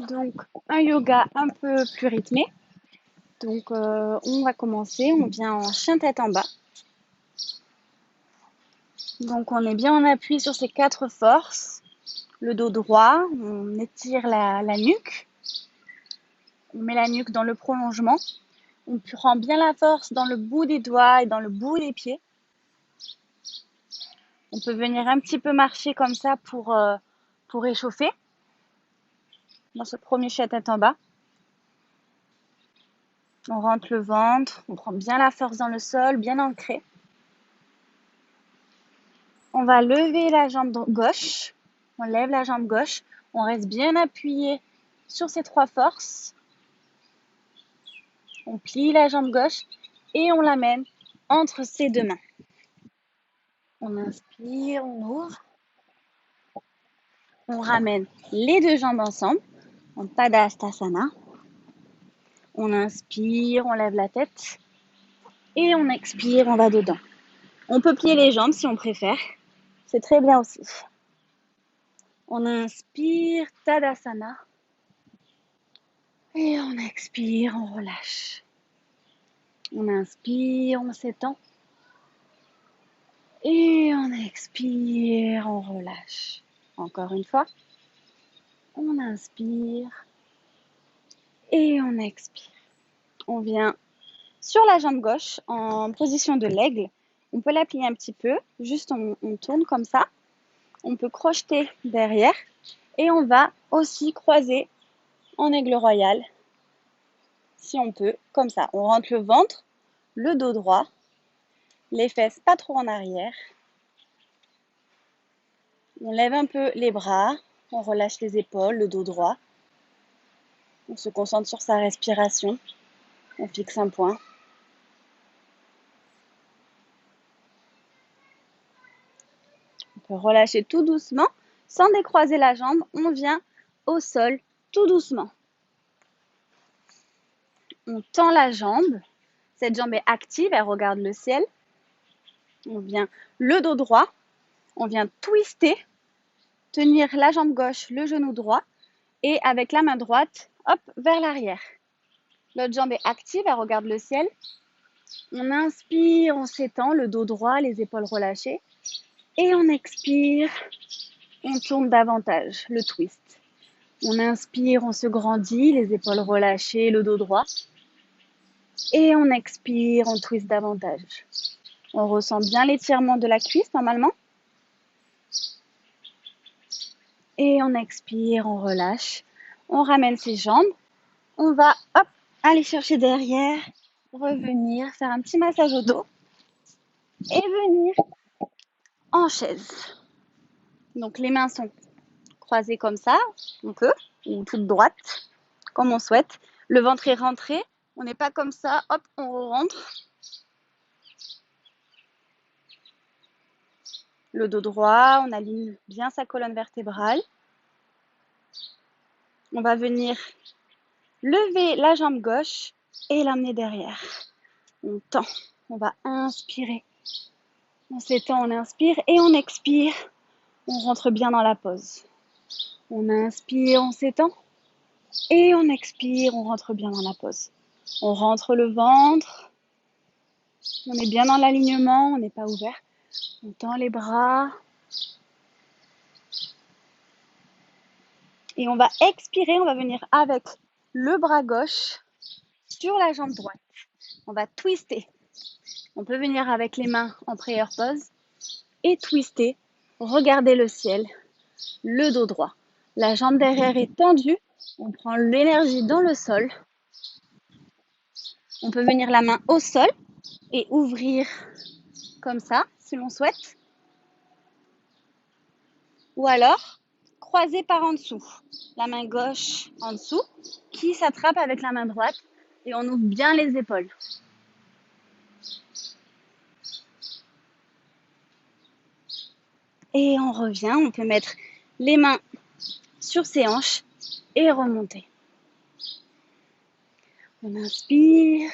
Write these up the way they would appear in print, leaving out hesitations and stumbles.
Donc, un yoga un peu plus rythmé. Donc, on va commencer. On vient en chien tête en bas. Donc, on est bien en appui sur ces 4 forces. Le dos droit, on étire la nuque. On met la nuque dans le prolongement. On prend bien la force dans le bout des doigts et dans le bout des pieds. On peut venir un petit peu marcher comme ça pour échauffer. Dans ce premier chien tête en bas. On rentre le ventre, on prend bien la force dans le sol, bien ancré. On va lever la jambe gauche. On lève la jambe gauche. On reste bien appuyé sur ces 3 forces. On plie la jambe gauche et on l'amène entre ses 2 mains. On inspire, on ouvre. On ramène les 2 jambes ensemble en Padahastasana. On inspire, on lève la tête. Et on expire, on va dedans. On peut plier les jambes si on préfère. C'est très bien aussi. On inspire, Tadasana. Et on expire, on relâche. On inspire, on s'étend. Et on expire, on relâche. Encore une fois. On inspire. Et on expire. On vient sur la jambe gauche en position de l'aigle. On peut la plier un petit peu. Juste on tourne comme ça. On peut crocheter derrière. Et on va aussi croiser en aigle royal. Si on peut, comme ça. On rentre le ventre, le dos droit. Les fesses pas trop en arrière. On lève un peu les bras, on relâche les épaules, le dos droit. On se concentre sur sa respiration. On fixe un point. On peut relâcher tout doucement, sans décroiser la jambe. On vient au sol tout doucement. On tend la jambe. Cette jambe est active, elle regarde le ciel. On vient le dos droit. On vient twister, tenir la jambe gauche, le genou droit. Et avec la main droite, hop, vers l'arrière. L'autre jambe est active, elle regarde le ciel. On inspire, on s'étend, le dos droit, les épaules relâchées. Et on expire, on tourne davantage, le twist. On inspire, on se grandit, les épaules relâchées, le dos droit. Et on expire, on twist davantage. On ressent bien l'étirement de la cuisse normalement. Et on expire, on relâche. On ramène ses jambes. On va hop, aller chercher derrière, revenir, faire un petit massage au dos. Et venir en chaise. Donc les mains sont croisées comme ça, on peut, ou toute droite, comme on souhaite. Le ventre est rentré, on n'est pas comme ça, hop, on rentre. Le dos droit, on aligne bien sa colonne vertébrale. On va venir lever la jambe gauche et l'amener derrière. On tend, on va inspirer. On s'étend, on inspire et on expire. On rentre bien dans la pose. On inspire, on s'étend. Et on expire, on rentre bien dans la pose. On rentre le ventre. On est bien dans l'alignement, on n'est pas ouvert. On tend les bras. Et on va expirer, on va venir avec le bras gauche sur la jambe droite. On va twister. On peut venir avec les mains en prayer pose et twister. Regarder le ciel, le dos droit. La jambe derrière est tendue. On prend l'énergie dans le sol. On peut venir la main au sol et ouvrir comme ça, si l'on souhaite. Ou alors, croiser par en dessous. La main gauche en dessous, qui s'attrape avec la main droite. Et on ouvre bien les épaules. Et on revient, on peut mettre les mains sur ses hanches et remonter. On inspire.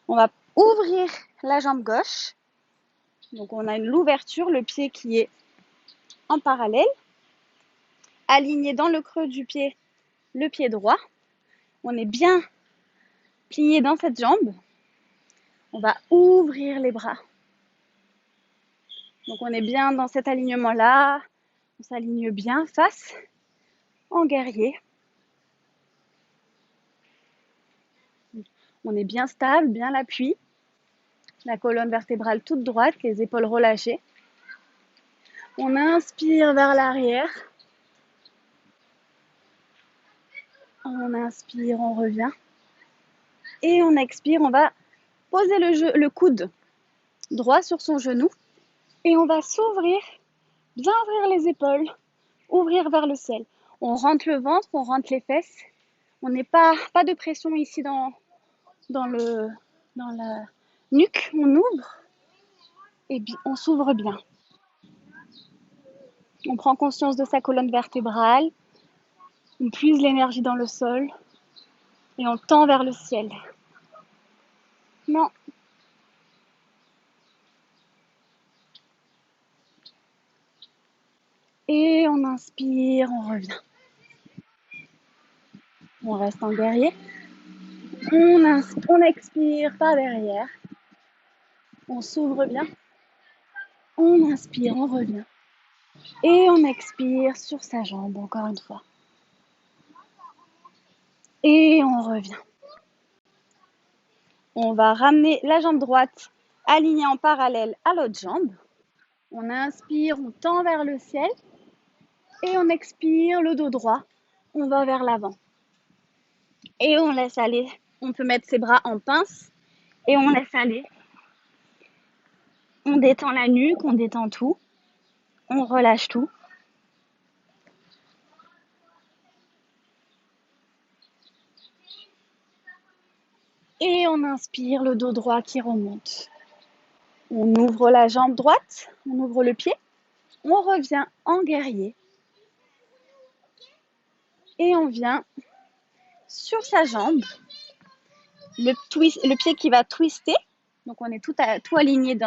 On va ouvrir la jambe gauche. Donc on a l'ouverture, le pied qui est en parallèle. aligner dans le creux du pied, le pied droit. On est bien plié dans cette jambe. On va ouvrir les bras. Donc on est bien dans cet alignement-là. On s'aligne bien face en guerrier. On est bien stable, bien l'appui. La colonne vertébrale toute droite, les épaules relâchées. On inspire vers l'arrière. On inspire, on revient. Et on expire, on va poser le coude droit sur son genou. Et on va s'ouvrir, bien ouvrir les épaules, ouvrir vers le ciel. On rentre le ventre, on rentre les fesses. On n'est pas de pression ici dans la nuque. On ouvre et on s'ouvre bien. On prend conscience de sa colonne vertébrale. On puise l'énergie dans le sol et on tend vers le ciel. Non. Et on inspire, on revient. On reste en guerrier. On expire par derrière. On s'ouvre bien. On inspire, on revient. Et on expire sur sa jambe, encore une fois. Et on revient. On va ramener la jambe droite alignée en parallèle à l'autre jambe. On inspire, on tend vers le ciel. Et on expire, le dos droit. On va vers l'avant. Et on laisse aller. On peut mettre ses bras en pince. Et on laisse aller. On détend la nuque, on détend tout. On relâche tout. Et on inspire, le dos droit qui remonte. On ouvre la jambe droite, on ouvre le pied. On revient en guerrier. Et on vient sur sa jambe. Le pied qui va twister. Donc on est tout aligné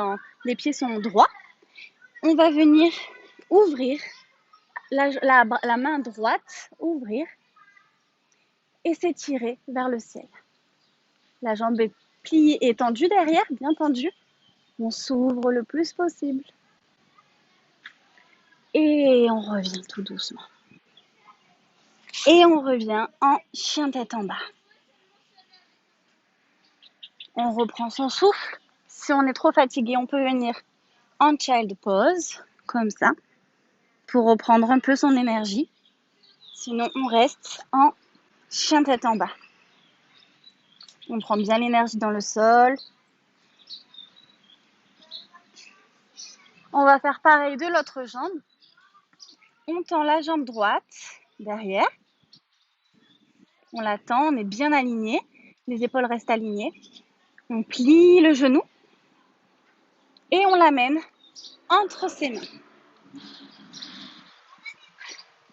les pieds sont droits. On va venir ouvrir la main droite, ouvrir et s'étirer vers le ciel. La jambe est pliée et tendue derrière, bien tendue. On s'ouvre le plus possible. Et on revient tout doucement. Et on revient en chien tête en bas. On reprend son souffle. Si on est trop fatigué, on peut venir en child pose, comme ça, pour reprendre un peu son énergie. Sinon, on reste en chien tête en bas. On prend bien l'énergie dans le sol. On va faire pareil de l'autre jambe. On tend la jambe droite derrière. On la tend, on est bien aligné. Les épaules restent alignées. On plie le genou et on l'amène entre ses mains.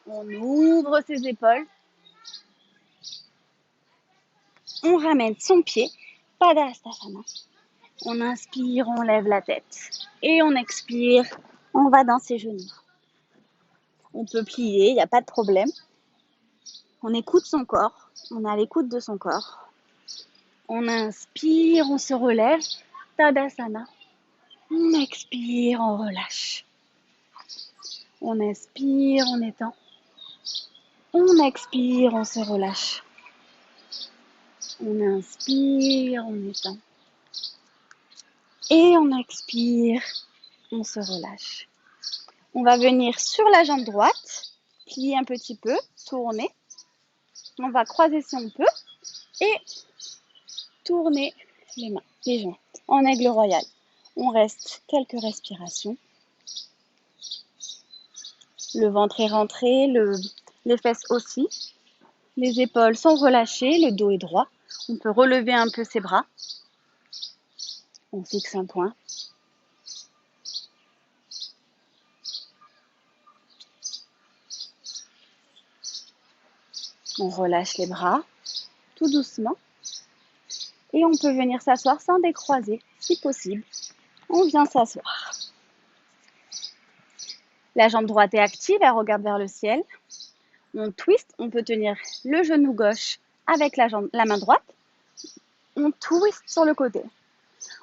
On ouvre ses épaules. On ramène son pied, Padasana. On inspire, on lève la tête. Et on expire, on va dans ses genoux. On peut plier, il n'y a pas de problème. On écoute son corps, on est à l'écoute de son corps. On inspire, on se relève, Tadasana. On expire, on relâche. On inspire, on étend. On expire, on se relâche. On inspire, on étend. Et on expire, on se relâche. On va venir sur la jambe droite, plier un petit peu, tourner. On va croiser si on peut et tourner les mains, les joints en aigle royal. On reste quelques respirations. Le ventre est rentré, les fesses aussi. Les épaules sont relâchées, le dos est droit. On peut relever un peu ses bras. On fixe un point. On relâche les bras, tout doucement. Et on peut venir s'asseoir sans décroiser, si possible. On vient s'asseoir. La jambe droite est active, elle regarde vers le ciel. On twist, on peut tenir le genou gauche avec la main droite. On twist sur le côté.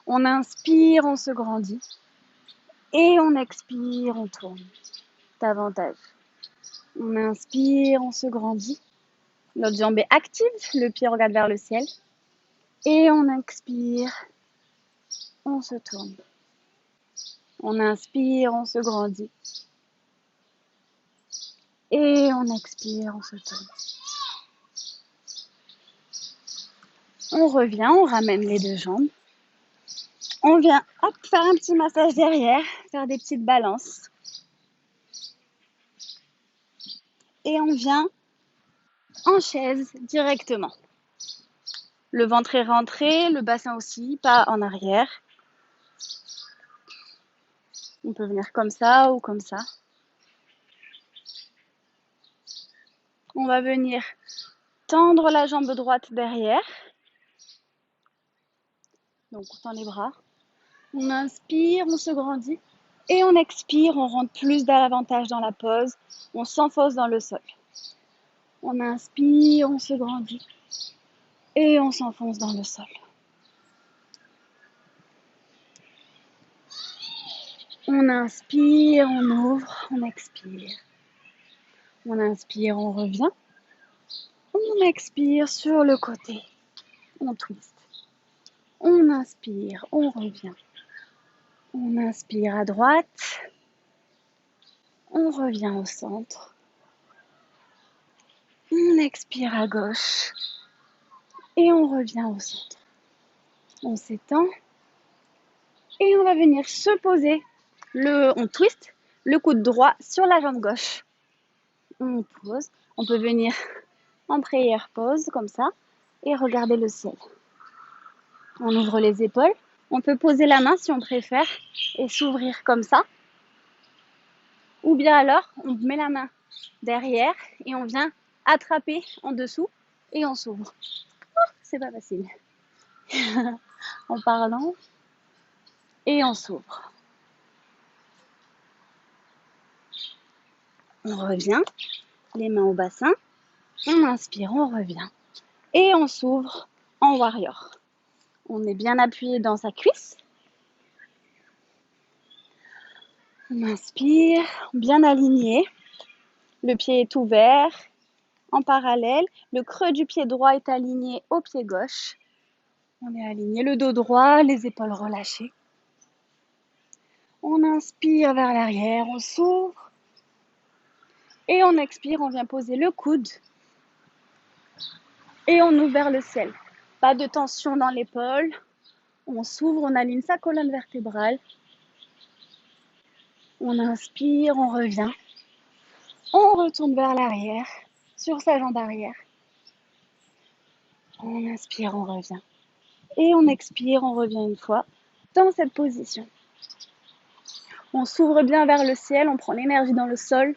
On inspire, on se grandit. Et on expire, on tourne davantage. On inspire, on se grandit. L'autre jambe est active, le pied regarde vers le ciel. Et on expire, on se tourne. On inspire, on se grandit. Et on expire, on se tourne. On revient, on ramène les deux jambes. On vient faire un petit massage derrière, faire des petites balances. Et on vient en chaise directement. Le ventre est rentré, le bassin aussi, pas en arrière. On peut venir comme ça ou comme ça. On va venir tendre la jambe droite derrière. Donc on tend les bras. On inspire, on se grandit. Et on expire, on rentre plus davantage dans la pose. On s'enfonce dans le sol. On inspire, on se grandit. Et on s'enfonce dans le sol. On inspire, on ouvre, on expire. On inspire, on revient. On expire sur le côté. On twist. On inspire, on revient. On inspire à droite. On revient au centre. On expire à gauche. Et on revient au centre. On s'étend. Et on va venir se poser. On twist le coude droit sur la jambe gauche. On pose. On peut venir en prière pose comme ça et regarder le ciel. On ouvre les épaules. On peut poser la main si on préfère et s'ouvrir comme ça. Ou bien alors, on met la main derrière et on vient attraper en dessous et on s'ouvre. C'est pas facile. En parlant et on s'ouvre. On revient, les mains au bassin. On inspire, on revient. Et on s'ouvre en warrior. On est bien appuyé dans sa cuisse. On inspire, bien aligné. Le pied est ouvert, en parallèle. Le creux du pied droit est aligné au pied gauche. On est aligné, le dos droit, les épaules relâchées. On inspire vers l'arrière, on s'ouvre. Et on expire, on vient poser le coude. Et on ouvre vers le ciel. Pas de tension dans l'épaule. On s'ouvre, on aligne sa colonne vertébrale. On inspire, on revient. On retourne vers l'arrière, sur sa jambe arrière. On inspire, on revient. Et on expire, on revient une fois dans cette position. On s'ouvre bien vers le ciel, on prend l'énergie dans le sol.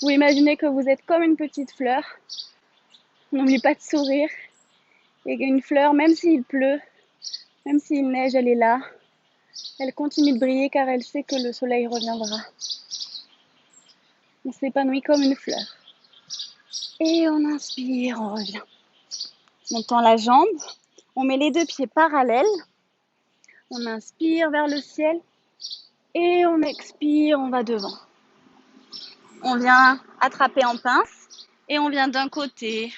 Vous imaginez que vous êtes comme une petite fleur. N'oubliez pas de sourire. Et une fleur, même s'il pleut, même s'il neige, elle est là. Elle continue de briller car elle sait que le soleil reviendra. On s'épanouit comme une fleur. Et on inspire, on revient. On tend la jambe. On met les deux pieds parallèles. On inspire vers le ciel. Et on expire, on va devant. On vient attraper en pince. Et on vient d'un côté,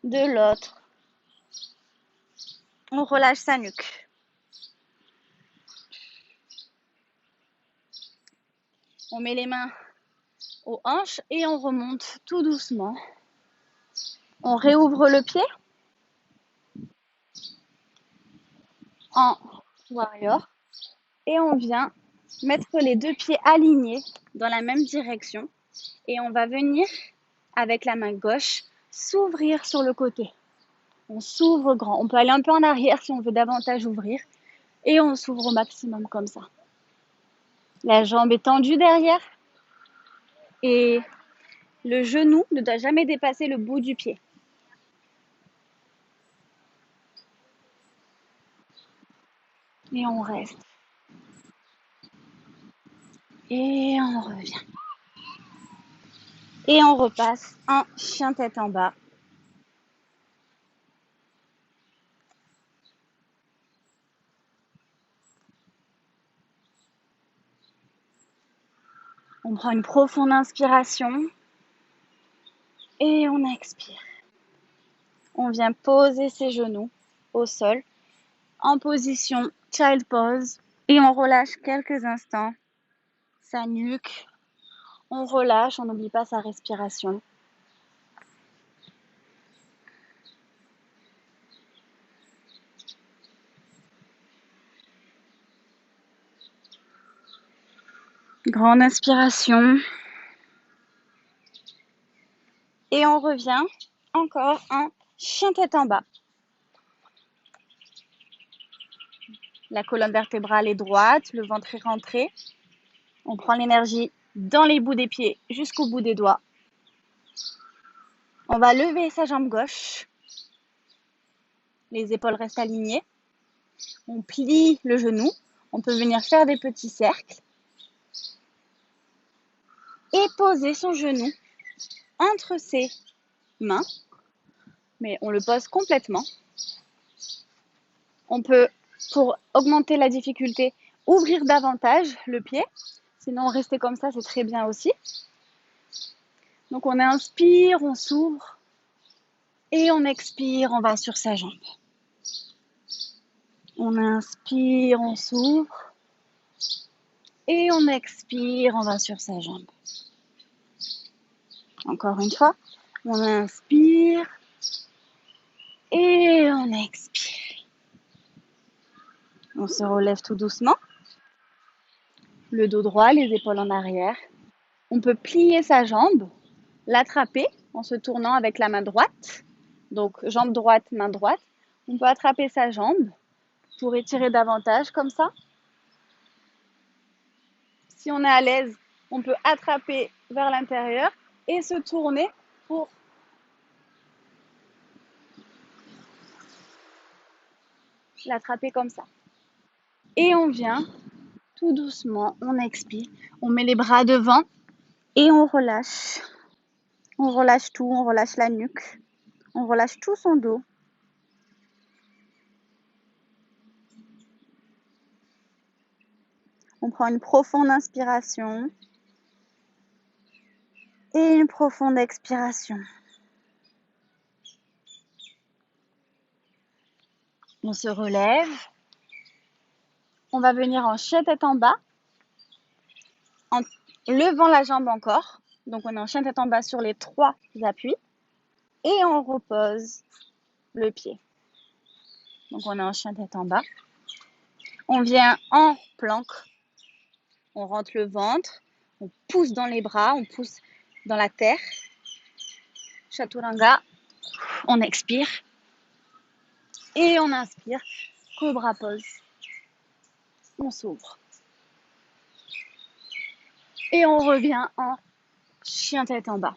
de l'autre. On relâche sa nuque. On met les mains aux hanches et on remonte tout doucement. On réouvre le pied en warrior et on vient mettre les deux pieds alignés dans la même direction et on va venir avec la main gauche s'ouvrir sur le côté. On s'ouvre grand. On peut aller un peu en arrière si on veut davantage ouvrir et on s'ouvre au maximum comme ça. La jambe est tendue derrière et le genou ne doit jamais dépasser le bout du pied. Et on reste. Et on revient. Et on repasse en chien tête en bas. On prend une profonde inspiration et on expire. On vient poser ses genoux au sol en position child pose et on relâche quelques instants sa nuque. On relâche, on n'oublie pas sa respiration. Grande inspiration. Et on revient encore en chien tête en bas. La colonne vertébrale est droite, le ventre est rentré. On prend l'énergie dans les bouts des pieds jusqu'au bout des doigts. On va lever sa jambe gauche. Les épaules restent alignées. On plie le genou. On peut venir faire des petits cercles. Et poser son genou entre ses mains. Mais on le pose complètement. On peut, pour augmenter la difficulté, ouvrir davantage le pied. Sinon, rester comme ça, c'est très bien aussi. Donc, on inspire, on s'ouvre. Et on expire, on va sur sa jambe. On inspire, on s'ouvre. Et on expire, on va sur sa jambe. Encore une fois, on inspire et on expire. On se relève tout doucement. Le dos droit, les épaules en arrière. On peut plier sa jambe, l'attraper en se tournant avec la main droite. Donc, jambe droite, main droite. On peut attraper sa jambe pour étirer davantage comme ça. Si on est à l'aise, on peut attraper vers l'intérieur et se tourner pour l'attraper comme ça. Et on vient tout doucement, on expire, on met les bras devant et on relâche. On relâche tout, on relâche la nuque, on relâche tout son dos. On prend une profonde inspiration et une profonde expiration. On se relève. On va venir en chien tête en bas, en levant la jambe encore. Donc on est en chien tête en bas sur les 3 appuis. Et on repose le pied. Donc on est en chien tête en bas. On vient en planque. On rentre le ventre. On pousse dans les bras. On pousse dans la terre. Chaturanga. On expire. Et on inspire. Cobra pose. On s'ouvre. Et on revient en chien tête en bas.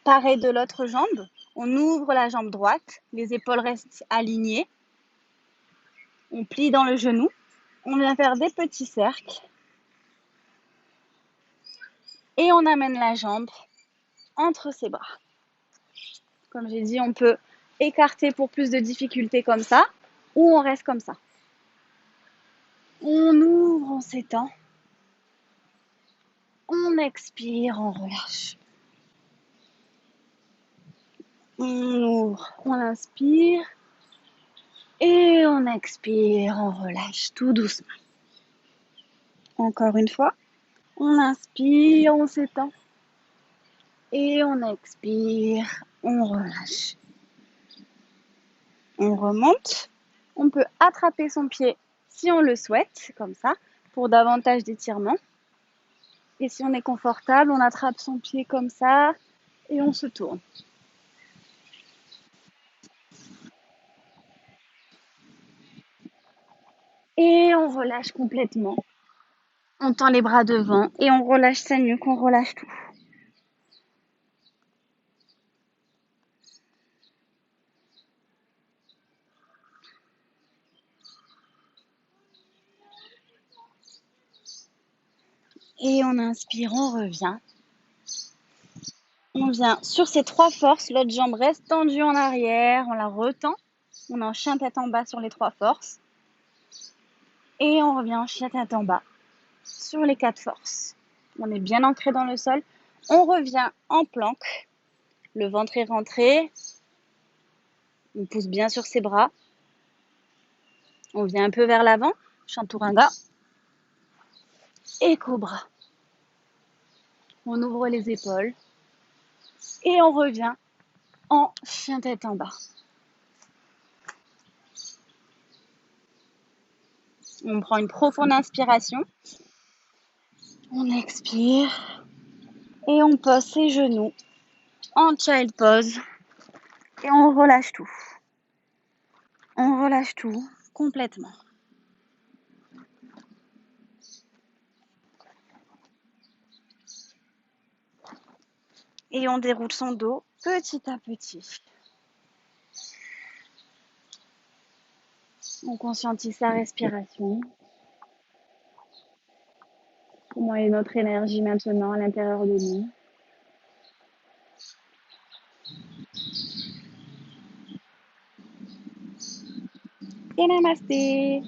Pareil de l'autre jambe. On ouvre la jambe droite. Les épaules restent alignées. On plie dans le genou. On vient faire des petits cercles. Et on amène la jambe entre ses bras. Comme j'ai dit, on peut écarter pour plus de difficulté comme ça, ou on reste comme ça. On ouvre, on s'étend. On expire, on relâche. On ouvre, on inspire. Et on expire, on relâche tout doucement. Encore une fois. On inspire, on s'étend. Et on expire, on relâche. On remonte. On peut attraper son pied si on le souhaite, comme ça, pour davantage d'étirement. Et si on est confortable, on attrape son pied comme ça et on se tourne. Et on relâche complètement. On tend les bras devant et on relâche sa nuque, on relâche tout. Et on inspire, on revient. On vient sur ces 3 forces, l'autre jambe reste tendue en arrière, on la retend. On est en chien tête en bas sur les 3 forces. Et on revient en chien tête en bas sur les 4 forces. On est bien ancré dans le sol. On revient en planque. Le ventre est rentré. On pousse bien sur ses bras. On vient un peu vers l'avant. Chaturanga. Et cobra. On ouvre les épaules. Et on revient en chien tête en bas. On prend une profonde inspiration. On expire. Et on pose ses genoux en child pose. Et on relâche tout. On relâche tout complètement. Et on déroule son dos petit à petit. On conscientise sa respiration. Comment est notre énergie maintenant à l'intérieur de nous. Et namasté.